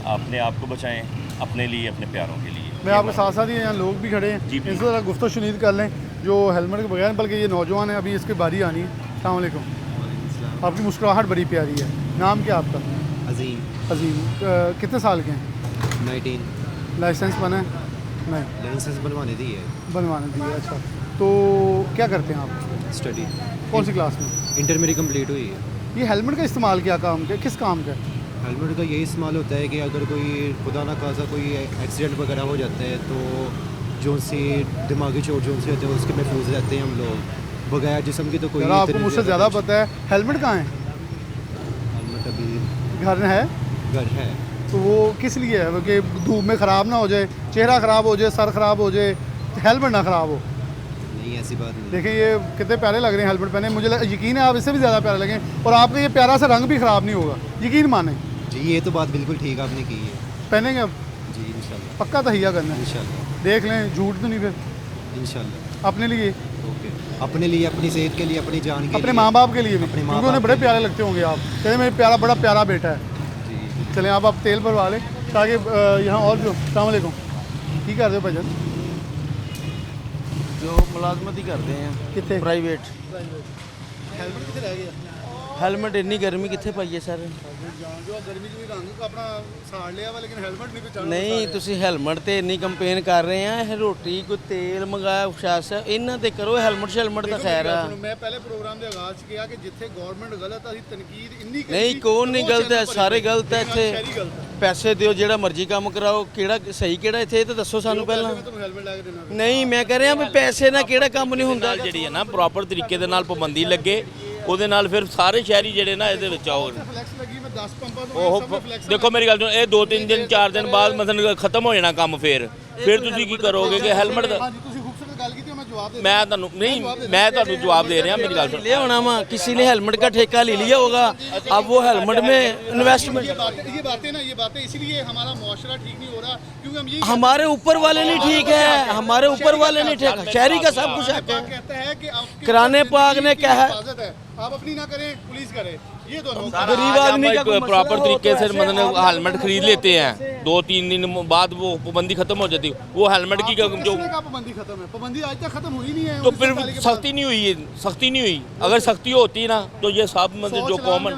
अपने आप को बचाएं, अपने लिए, अपने प्यारों के लिए। मैं आपके साथ साथ ही यहाँ लोग भी खड़े हैं, इनसे ज़रा गुफ्तगू शुनीद कर लें जो हेलमेट के बगैर, बल्कि ये नौजवान है, अभी इसकी बारी आनी है। अस्सलाम वालेकुम। आपकी मुस्कुराहट बड़ी प्यारी है। नाम क्या आपका? अजीम। अजीम। कितने साल के हैं? 19। लाइसेंस बना है? नहीं, लाइसेंस बनवाने दी है। बनवाने दी है। अच्छा, तो क्या करते हैं आप? स्टडी। कौन सी क्लास में? इंटर मेरी कंप्लीट हुई है। ये हेलमेट का इस्तेमाल क्या काम के, किस काम का? हेलमेट का यही इस्तेमाल होता है कि अगर कोई खुदा ना खासा कोई एक्सीडेंट वगैरह हो जाता है तो जो सी दिमागी चोट जो से होते हैं उसके महफूज रहते हैं हम लोग, बगैर जिस्म की तो कोई। आपको मुझसे ज़्यादा पता है। हेलमेट कहाँ है? हेलमेट अभी घर है। घर है। तो वो किस लिए है कि धूप में ख़राब ना हो जाए, चेहरा ख़राब हो जाए, सर ख़राब हो जाए, हेलमेट ना ख़राब हो? नहीं, ऐसी बात नहीं। देखिए ये कितने प्यारे लग रहे हैं हेलमेट पहने, मुझे यकीन है आप इससे भी ज़्यादा प्यारे लगें, और आपका ये प्यारा सा रंग भी ख़राब नहीं होगा, यकीन माने जी ये तो बात बिल्कुल ठीक आपने की है। पहनेंगे अब? जी इंशाल्लाह पक्का तहिया करना है, इंशाल्लाह देख लें झूठ तो नहीं फिर इंशाल्लाह। अपने लिए, ओके, अपने लिए, अपनी सेहत के लिए, अपनी जान के अपने लिए, माँ बाप के लिए भी, अपने माँ क्योंकि उन्हें बाप बड़े के प्यारे लगते होंगे आप, कहते मेरे प्यारा बड़ा प्यारा बेटा है। जी। चलें आप तेल भरवा लें ताकि यहाँ और जो सलामकुम की कर दो भजन जो मुलाजमत ही करते हैं कितने प्राइवेट हेलमेट कितने रह गया हेलमेट इन्नी गर्मी कितने पाइए सर जो गर्मी जो रंग अपना साड़ लिया वा लेकिन हेलमेट नहीं पहचान ਨਹੀਂ ਤੁਸੀਂ ਹੈਲਮਟ ਤੇ ਇੰਨੀ ਕੰਪੇਨ ਕਰ ਰਹੇ ਆ ਇਹ ਰੋਟੀ ਕੋਈ ਤੇਲ ਮੰਗਾਇਆ ਖੁਸ਼ਾਸ ਇਹਨਾਂ ਤੇ ਕਰੋ ਹੈਲਮਟ ਸ਼ੈਲਮਟ ਤਾਂ ਖੈਰ ਆ मैं पहले प्रोग्राम ਦੇ ਆਗਾਜ਼ किया कि जिथे गवर्नमेंट गलत है तनकीद ਇੰਨੀ ਨਹੀਂ ਕੌਣ ਨਹੀਂ ਗਲਤ ਹੈ ਸਾਰੇ ਗਲਤ ਹੈ ਇੱਥੇ ਸ਼ਹਿਰੀ ਗਲਤ ਹੈ ਪੈਸੇ ਦਿਓ ਜਿਹੜਾ ਮਰਜ਼ੀ ਕੰਮ ਕਰਾਓ ਕਿਹੜਾ ਸਹੀ ਕਿਹੜਾ ਇੱਥੇ ਇਹ ਤਾਂ ਦੱਸੋ ਸਾਨੂੰ ਪਹਿਲਾਂ ਮੈਂ ਤੁਹਾਨੂੰ ਹੈਲਮਟ ਲਾ ਕੇ ਦੇਣਾ ਨਹੀਂ ਮੈਂ ਕਹਿ ਰਿਹਾ ਵੀ ਪੈਸੇ ਨਾਲ ਕਿਹੜਾ ਕੰਮ ਨਹੀਂ ਹੁੰਦਾ ਜਿਹੜੀ ਹੈ ਨਾ ਪ੍ਰੋਪਰ ਤਰੀਕੇ ਦੇ ਨਾਲ ਪਾਬੰਦੀ ਲੱਗੇ ਉਹਦੇ ਨਾਲ ਫਿਰ ਸਾਰੇ ਸ਼ਹਿਰੀ ਜਿਹੜੇ ਨਾ ਇਹਦੇ ਵਿੱਚ ਆਉਣ ਫਲੈਕਸ ਲੱਗੀ ਮੈਂ 10 ਪੰਪਾਂ ਤੋਂ ਉਹ ਦੇਖੋ ਮੇਰੀ ਗੱਲ ਸੁਣੋ ਇਹ 2-3 ਦਿਨ 4 ਦਿਨ ਬਾਅਦ ਮਤਲਬ ਖਤਮ ਹੋ ਜਾਣਾ ਕੰਮ ਫਿਰ ਤੁਸੀਂ ਕੀ ਕਰੋਗੇ ਕਿ ਹੈਲਮਟ ਦਾ ਹਾਂਜੀ ਤੁਸੀਂ ਖੂਬਸੂਰਤ ਗੱਲ ਕੀਤੀ ਮੈਂ ਜਵਾਬ ਦੇ ਮੈਂ ਤੁਹਾਨੂੰ ਨਹੀਂ ਮੈਂ ਤੁਹਾਨੂੰ ਜਵਾਬ ਦੇ ਰਿਹਾ ਮੇਰੀ ਗੱਲ ਸੁਣੋ ले होना वा किसी ने हेलमेट का ठेका ले लिया होगा अब वो हेलमेट में इन्वेस्टमेंट ये बातें इसीलिए हमारा मुआशरा ठीक नहीं हो रहा क्योंकि हम ये हमारे ऊपर वाले नहीं ठीक है हमारे ऊपर वाले नहीं ठीक शहरी का सब कुछ है कहता है कि कुरान पाक ने क्या है हिफाजत है आप अपनी ना करें पुलिस करे ये दोनों गरीब आदमी का कोई प्रॉपर मसला हो तरीके तो से ऐसे मतलब हेलमेट खरीद लेते हैं 2-3 दिन बाद वो पाबंदी खत्म हो जाती है वो हेलमेट की जो किसने कहा पाबंदी खत्म है पाबंदी आज तक खत्म हुई नहीं है तो फिर सख्ती नहीं हुई है सख्ती नहीं हुई अगर सख्ती होती ना तो ये सब मतलब जो कॉमन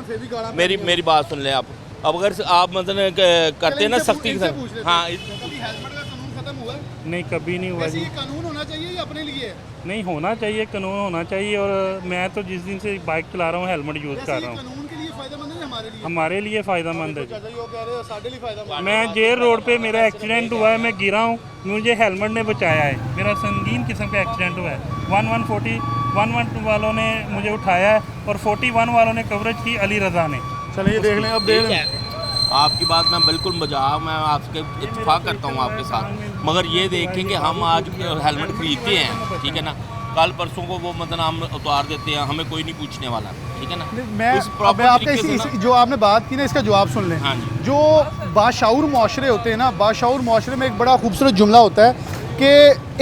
मेरी बात सुन लें आप अब अगर आप मतलब करते हैं ना सख्ती के साथ हाँ कभी हेलमेट का कानून खत्म हुआ है नहीं कभी नहीं हुआ वैसे जी ये कानून होना चाहिए या अपने लिए नहीं होना चाहिए कानून होना चाहिए और मैं तो जिस दिन से बाइक चला रहा हूँ हेलमेट यूज़ कर रहा हूँ कानून के लिए फायदेमंद है हमारे लिए फ़ायदेमंद है चाचा जी वो कह रहे हो साढ़े लिए फायदेमंद मैं जेल रोड पे मेरा एक्सीडेंट हुआ है मैं गिरा हूँ मुझे हेलमेट ने बचाया है मेरा संगीन किस्म का एक्सीडेंट हुआ है 1112 वालों ने मुझे उठाया है और 41 वालों ने कवरेज की अली रज़ा ने। चलिए देख लें अब देख लें आपकी बात मैं बिल्कुल मजाक मैं आपके इत्तेफाक करता हूँ आपके साथ मगर ये देखें कि हम आज हेलमेट खरीदते हैं ठीक है ना कल परसों को वो मतलब हम उतार देते हैं हमें कोई नहीं पूछने वाला ठीक है ना मैं इस अब proper आपके तरीके से ना- जो आपने बात की ना इसका जवाब सुन लें हाँ जी। जो बाशाऊर मुआशरे होते हैं ना बाशाऊर मुआशरे में एक बड़ा खूबसूरत जुमला होता है कि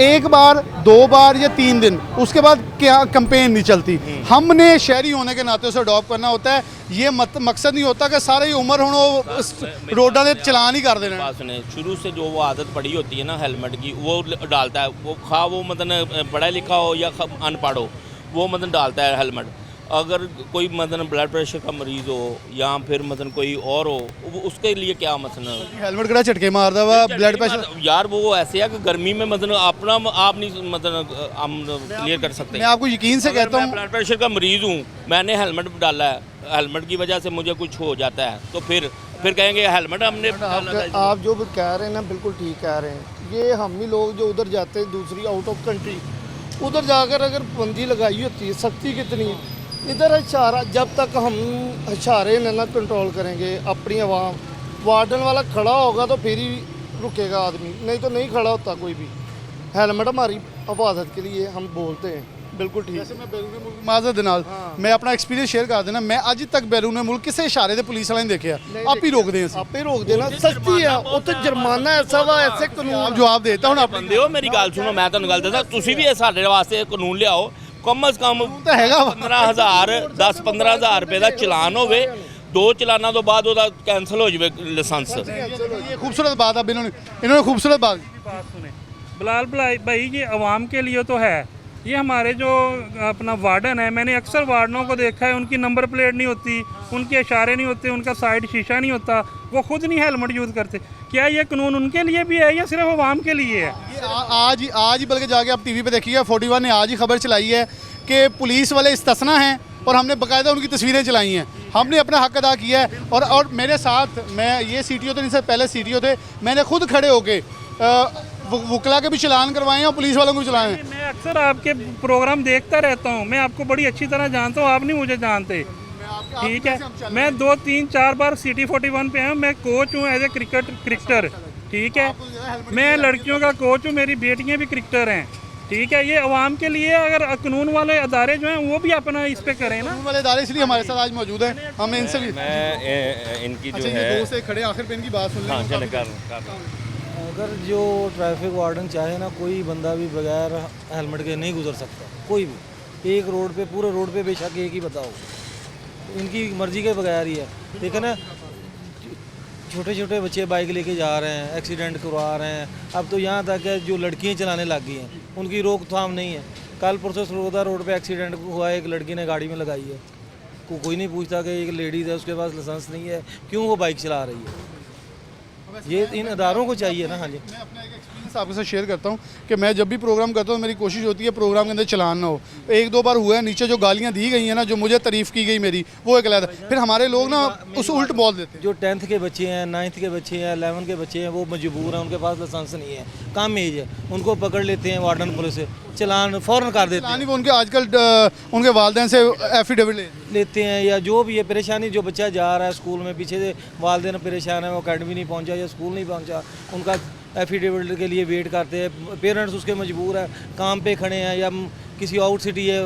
एक बार 2 बार या 3 दिन उसके बाद क्या कंपेन नहीं चलती हमने शहरी होने के नाते उसे अडॉप्ट करना होता है ये मकसद नहीं होता कि सारे उम्र हम रोडा दे चलान ही कर देना बात सुने शुरू से जो वो आदत पड़ी होती है ना हेलमेट की वो डालता है वो खा वो मतलब पढ़ा लिखा हो या अनपढ़ हो वो मतलब डालता है हेलमेट अगर कोई मतलब ब्लड प्रेशर का मरीज़ हो या फिर मतलब कोई और हो उसके लिए क्या मसला हेलमेट कड़ा झटके मारदा वा ब्लड प्रेशर यार वो ऐसे है कि गर्मी में मतलब अपना आप नहीं मतलब हम क्लियर कर सकते मैं आपको यकीन से कहता हूँ ब्लड प्रेशर का मरीज़ हूँ मैंने हेलमेट डाला है हेलमेट की वजह से मुझे कुछ हो जाता है तो फिर कहेंगे हेलमेट हमने डाला था। आप जो कह रहे हैं ना बिल्कुल ठीक कह रहे हैं ये हम ही लोग जो उधर जाते हैं दूसरी आउट ऑफ कंट्री उधर जाकर अगर पाबंदी लगाई होती है सख्ती कितनी इधर इशारा जब तक हम इशारे ने ना कंट्रोल करेंगे अपनी आवाम वार्डन वाला खड़ा होगा तो फिर ही रुकेगा आदमी नहीं तो नहीं खड़ा होता कोई भी हेलमेट हमारी हिफाजत के लिए हम बोलते हैं बिल्कुल ठीक माजर ਦੇ ਨਾਲ ਮੈਂ ਆਪਣਾ ਐਕਸਪੀਰੀਅੰਸ ਸ਼ੇਅਰ ਕਰ ਦੇਣਾ ਮੈਂ ਅੱਜ ਤੱਕ ਬੈਰੂਨੇ ਮੁਲਕ ਕਿਸੇ ਇਸ਼ਾਰੇ ਦੇ ਪੁਲਿਸ ਵਾਲੇ ਨੇ ਦੇਖਿਆ ਆਪ ਹੀ ਰੋਕਦੇ ਅਸੀਂ ਆਪੇ ਰੋਕਦੇ ਨਾ ਸਖਤੀ ਹੈ ਉੱਥੇ ਜੁਰਮਾਨਾ ਐਸਾ ਵਾ ਐਸੇ ਕਾਨੂੰਨ ਜਵਾਬ ਦੇਤਾ ਹੁਣ ਆਪਣੇ ਬੰਦੇ ਹੋ ਮੇਰੀ ਗੱਲ ਸੁਣੋ ਮੈਂ ਤੁਹਾਨੂੰ ਗੱਲ ਦੱਸਾਂ ਤੁਸੀਂ ਵੀ ਇਹ ਸਾਡੇ ਵਾਸਤੇ ਕਾਨੂੰਨ ਲਿਆਓ ਕਮ ਅਜ਼ ਕਮ ਤਾਂ ਹੈਗਾ 15000 10-15000 ਰੁਪਏ ਦਾ ਚਲਾਨ ਹੋਵੇ 2 ਚਲਾਨਾਂ ਤੋਂ ਬਾਅਦ ਉਹਦਾ ਕੈਂਸਲ ਹੋ ਜਾਵੇ ਲਾਇਸੈਂਸ ये खूबसूरत बात अब इन्होंने खूबसूरत बात बात सुने बिलाल भाई ये आवाम के लिए तो है ये हमारे जो अपना वार्डन है मैंने अक्सर वार्डनों को देखा है उनकी नंबर प्लेट नहीं होती उनके इशारे नहीं होते उनका साइड शीशा नहीं होता वो खुद नहीं हेलमेट यूज़ करते क्या ये कानून उनके लिए भी है या सिर्फ आवाम के लिए है ये आज ही बल्कि जाके आप टीवी पे देखिएगा 41 ने आज ही खबर चलाई है कि पुलिस वाले इस्तना हैं और हमने बाकायदा उनकी तस्वीरें चलाई हैं हमने अपना हक अदा किया है और मेरे साथ मैं ये CTO थे इनसे पहले CTO थे मैंने खुद खड़े होके वकला के भी चलान करवाए हैं और पुलिस वालों को भी चलाए हैं मैं अक्सर आपके प्रोग्राम देखता रहता हूँ मैं आपको बड़ी अच्छी तरह जानता हूँ आप नहीं मुझे जानते ठीक है मैं 2-3-4 बार सिटी 41 पे हूँ मैं कोच हूँ एज ए क्रिकेटर ठीक है मैं लड़कियों का कोच हूँ मेरी बेटियाँ भी क्रिकेटर हैं ठीक है ये आवाम के लिए अगर कानून वाले अदारे जो हैं वो भी अपना इस पे करें ना कानून वाले अदारे इसलिए हमारे साथ आज मौजूद हैं हमने इनसे भी मैं इनकी जो अच्छा है ये 2 से खड़े आखिर पे इनकी बात सुन लें हाँ चले कर अगर जो ट्रैफिक वार्डन चाहे ना, कोई बंदा भी बगैर हेलमेट के नहीं गुजर सकता, कोई भी। एक रोड पे, पूरे रोड पे बेशक एक ही बताओ, इनकी मर्जी के बगैर ही है। देखो ना, छोटे छोटे बच्चे बाइक लेके जा रहे हैं, एक्सीडेंट करवा रहे हैं। अब तो यहाँ तक है जो लड़कियाँ चलाने लग गई हैं, उनकी रोकथाम नहीं है। कल परसों सरोदा रोड पे एक्सीडेंट हुआ, एक लड़की ने गाड़ी में लगाई है, कोई नहीं पूछता कि एक लेडीज़ है, उसके पास लाइसेंस नहीं है, क्यों वो बाइक चला रही है। ये इन अदारों को चाहिए ना। हाँ जी, मैं अपना एक एक्सपीरियंस आपके साथ शेयर करता हूँ कि मैं जब भी प्रोग्राम करता हूँ, मेरी कोशिश होती है प्रोग्राम के अंदर चलान ना हो। एक दो बार हुआ है, नीचे जो गालियाँ दी गई हैं ना, जो मुझे तारीफ़ की गई मेरी, वो एक अलग है। फिर हमारे लोग ना उस उल्ट बोल देते हैं। जो 10th के बच्चे हैं, 9th के बच्चे हैं, 11 के बच्चे हैं, वो मजबूर हैं, उनके पास लाइसेंस नहीं है, कम एज है, उनको पकड़ लेते हैं वार्डन पुलिस से, चलान फ़ौरन कर देते हैं। वो उनके आजकल उनके वालिदैन से एफिडेविट लेते हैं, या जो भी है परेशानी, जो बच्चा जा रहा है स्कूल में, पीछे से वालिदैन परेशान है, वो अकेडमी नहीं पहुंचा या स्कूल नहीं पहुंचा, उनका एफिडेविट के लिए वेट करते हैं। पेरेंट्स उसके मजबूर है, काम पे खड़े हैं, या किसी आउट सिटी है,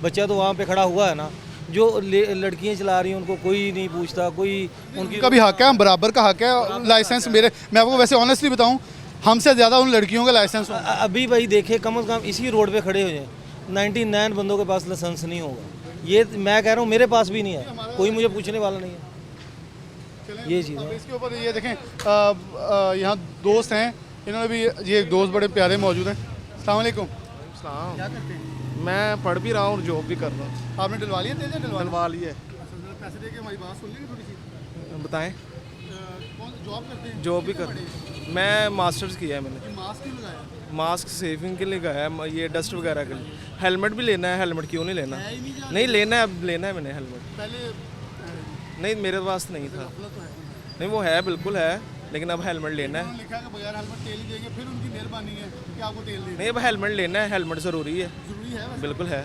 बच्चा तो वहाँ पे खड़ा हुआ है ना। जो लड़कियाँ चला रही हैं उनको कोई नहीं पूछता, कोई उनकी का भी हक है, बराबर का हक है। लाइसेंस मेरे, मैं आपको वैसे ऑनेस्टली बताऊँ, हमसे ज़्यादा उन लड़कियों का लाइसेंस अभी भाई देखे, कम से कम इसी रोड पे खड़े हो जाए, 99 बंदों के पास लाइसेंस नहीं होगा। ये मैं कह रहा हूँ, मेरे पास भी नहीं है, कोई मुझे पूछने वाला नहीं है। ये चीज़ है। इसके ऊपर ये देखें, यहाँ दोस्त हैं, इन्होंने भी, ये एक दोस्त बड़े प्यारे मौजूद हैं। अस्सलाम वालेकुम। क्या करते हैं? मैं पढ़ भी रहा हूँ और जॉब भी कर रहा हूँ। आपने डलवा लिया? डलवा लिया। पैसे दे के हमारी बात सुन लेंगे थोड़ी सी? बताएं। कौन जॉब करते हैं? जॉब भी कर, मैं मास्टर्स किया है मैंने। मास्क क्यों लगाया? मास्क सेविंग के लिए लगाया है, ये डस्ट वगैरह के लिए। हेलमेट भी लेना है, हेलमेट क्यों नहीं लेना? नहीं लेना है, अब लेना है मैंने हेलमेट। पहले नहीं, मेरे पास नहीं था। नहीं, वो है, बिल्कुल है, लेकिन अब हेलमेट लेना है। लिखा है कि बगैर हेलमेट तेल ही देंगे, फिर उनकी मेहरबानी है कि आपको तेल देंगे। नहीं, अब हेलमेट लेना है, हेलमेट ज़रूरी है। ज़रूरी है? बिल्कुल है।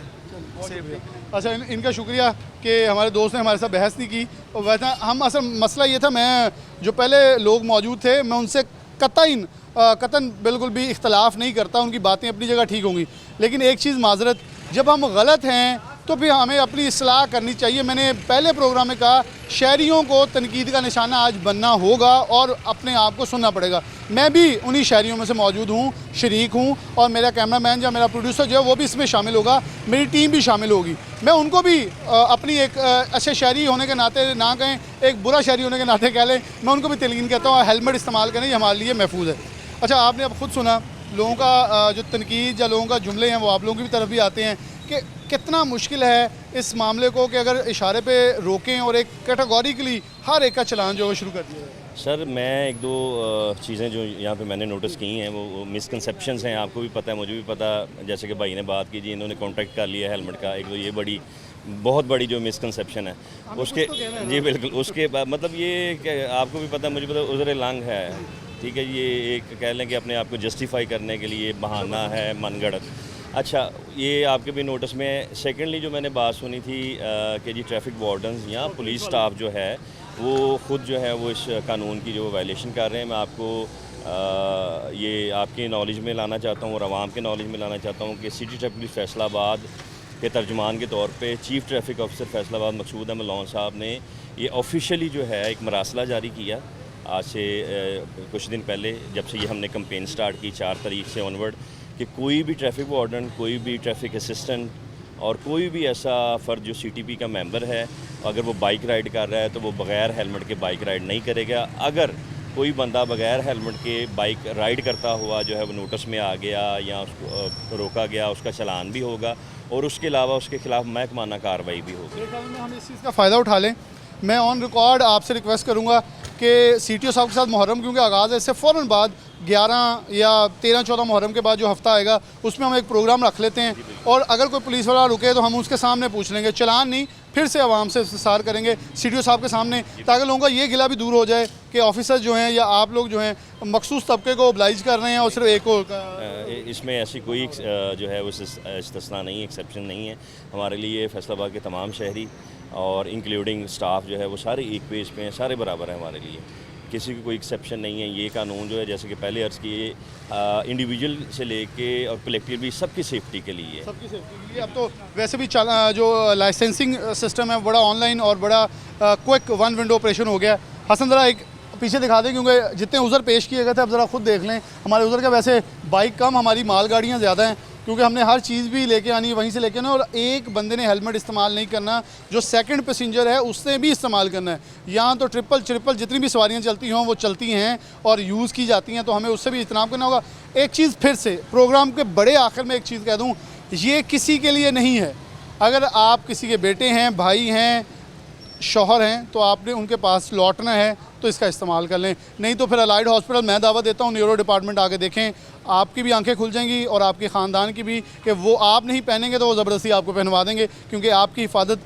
अच्छा, इनका शुक्रिया कि हमारे दोस्त ने हमारे साथ बहस नहीं की। और वैसे हम, असल मसला ये था, मैं जो पहले लोग मौजूद थे, मैं उनसे कतन बिल्कुल भी इख्तलाफ नहीं करता, उनकी बातें अपनी जगह ठीक होंगी। लेकिन एक चीज़ माजरत, जब हम गलत हैं तो फिर हमें अपनी इस्लाह करनी चाहिए। मैंने पहले प्रोग्राम में कहा, शहरियों को तनकीद का निशाना आज बनना होगा और अपने आप को सुनना पड़ेगा। मैं भी उन्हीं शहरियों में से मौजूद हूँ, शरीक हूँ, और मेरा कैमरामैन या मेरा प्रोड्यूसर जो है वो भी इसमें शामिल होगा, मेरी टीम भी शामिल होगी। मैं उनको भी अपनी एक अच्छे शहरी होने के नाते ना कहें, एक बुरा शहरी होने के नाते कह लें, मैं उनको भी तलकीन कहता हूँ, हेलमेट इस्तेमाल करें, ये हमारे लिए महफूज है। अच्छा, आपने अब खुद सुना लोगों का जो तनकीद या लोगों का जुमले हैं वो आप लोगों की तरफ भी आते हैं कि कितना मुश्किल है इस मामले को कि अगर इशारे पे रोकें और एक कैटेगोरिकली हर एक का चलान जो है शुरू कर दिया जाए। सर, मैं एक दो चीज़ें जो यहाँ पे मैंने नोटिस की हैं वो मिसकंसेप्शंस हैं, आपको भी पता है, मुझे भी पता। जैसे कि भाई ने बात की जी, इन्होंने कॉन्ट्रैक्ट कर लिया हेलमेट का, एक तो ये बहुत बड़ी जो मिसकंसेप्शन है उसके, जी बिल्कुल, उसके बाद मतलब ये आपको भी पता, मुझे पता, उज़र लंग है, ठीक है। ये एक कह लें कि अपने आप को जस्टिफाई करने के लिए बहाना है, मनगढ़ंत। अच्छा, ये आपके भी नोटिस में। सेकेंडली जो मैंने बात सुनी थी कि जी ट्रैफिक वार्डन्स या पुलिस स्टाफ जो है वो ख़ुद जो है वो इस कानून की जो वायलेशन कर रहे हैं। मैं आपको ये आपके नॉलेज में लाना चाहता हूँ और आवाम के नॉलेज में लाना चाहता हूँ कि सिटी ट्रैफिक पुलिस फैसलाबाद के तर्जुमान के तौर पे चीफ़ ट्रैफिक ऑफिसर फैसलाबाद मकसूद अहमद लॉन साहब ने ये ऑफिशियली जो है एक मरासला जारी किया आज से कुछ दिन पहले, जब से ये हमने कंपेन स्टार्ट की 4 तारीख से ऑनवर्ड, कि कोई भी ट्रैफिक वार्डन, कोई भी ट्रैफिक असिस्टेंट और कोई भी ऐसा फ़र्द जो सीटीपी का मेंबर है, अगर वो बाइक राइड कर रहा है तो वो बग़ैर हेलमेट के बाइक राइड नहीं करेगा। अगर कोई बंदा बग़ैर हेलमेट के बाइक राइड करता हुआ जो है वो नोटिस में आ गया या उसको रोका गया, उसका चालान भी होगा और उसके अलावा उसके ख़िलाफ़ महकमाना कार्रवाई भी होगी। मेरे ख्याल में हम इस चीज़ का फ़ायदा उठा लें। मैं ऑन रिकॉर्ड आपसे रिक्वेस्ट करूँगा कि सीटीओ साहब के साथ मुहर्रम क्योंकि आगाज़ है, इससे फ़ौरन बाद 11 या 13-14 मुहर्रम के बाद जो हफ्ता आएगा उसमें हम एक प्रोग्राम रख लेते हैं और अगर कोई पुलिस वाला रुके तो हम उसके सामने पूछ लेंगे, चलान नहीं, फिर से आवाम से इस्तफसार करेंगे सीटीओ साहब के सामने, ताकि लोगों का ये गिला भी दूर हो जाए कि ऑफिसर जो हैं या आप लोग जो हैं मखसूस तबके को ओब्लाइज कर रहे हैं और सिर्फ एक को। इसमें ऐसी कोई जो है वो इस्तिस्ना नहीं, एक्सेप्शन नहीं है। हमारे लिए फैसलाबाद के तमाम शहरी और इंक्लूडिंग स्टाफ जो है वो सारे एक पेज पे हैं, सारे बराबर हैं हमारे लिए, किसी की कोई एक्सेप्शन नहीं है। ये कानून जो है जैसे कि पहले अर्ज़ किए इंडिविजुअल से लेके और कलेक्टिव भी सबकी सेफ्टी के लिए, सबकी सेफ्टी के लिए। अब तो वैसे भी जो लाइसेंसिंग सिस्टम है बड़ा ऑनलाइन और बड़ा क्विक वन विंडो ऑपरेशन हो गया। हसन ज़रा एक पीछे दिखा दें, क्योंकि जितने उज़र पेश किए गए थे अब ज़रा खुद देख लें। हमारे उज़र का वैसे बाइक कम, हमारी माल गाड़ियाँ ज़्यादा हैं, क्योंकि हमने हर चीज़ भी लेके आनी है, वहीं से लेके आना। और एक बंदे ने हेलमेट इस्तेमाल नहीं करना, जो सेकंड पैसेंजर है उसने भी इस्तेमाल करना है। यहाँ तो ट्रिपल जितनी भी सवारियाँ चलती हों वो चलती हैं और यूज़ की जाती हैं, तो हमें उससे भी इज्तनाब करना होगा। एक चीज़ फिर से प्रोग्राम के बड़े आखिर में एक चीज़ कह दूँ, ये किसी के लिए नहीं है। अगर आप किसी के बेटे हैं, भाई हैं, शौहर हैं, तो आपने उनके पास लौटना है तो इसका इस्तेमाल कर लें। नहीं तो फिर अलाइड हॉस्पिटल मैं दावा देता हूँ, न्यूरो डिपार्टमेंट आके देखें, आपकी भी आंखें खुल जाएंगी और आपके ख़ानदान की भी, कि वो आप नहीं पहनेंगे तो वो ज़बरदस्ती आपको पहनवा देंगे। क्योंकि आपकी हिफाजत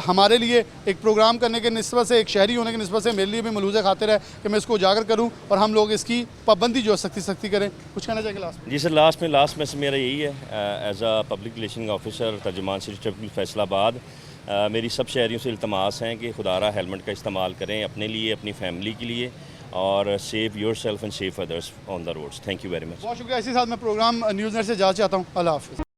हमारे लिए एक प्रोग्राम करने के निस्बत से, एक शहरी होने के निस्बत से मेरे लिए भी मलूज़ खातिर है कि मैं इसको उजागर करूँ और हम लोग इसकी पाबंदी जो सख्ती करें। कुछ कहना चाहिए लास्ट में? जी सर, लास्ट में से मेरा यही है, as a public relation officer तर्जुमान सिटी ट्रैफिक फैसलाबाद, मेरी सब शहरियों से इल्तमास हैं कि खुदारा हेलमेट का इस्तेमाल करें अपने लिए, अपनी फैमिली के लिए, और save yourself and save others on the roads. Thank you very much. बहुत शुक्रिया। इसी साथ मैं प्रोग्राम न्यूज़ नेट से जा चाहता हूँ। अल्लाह हाफ़िज़।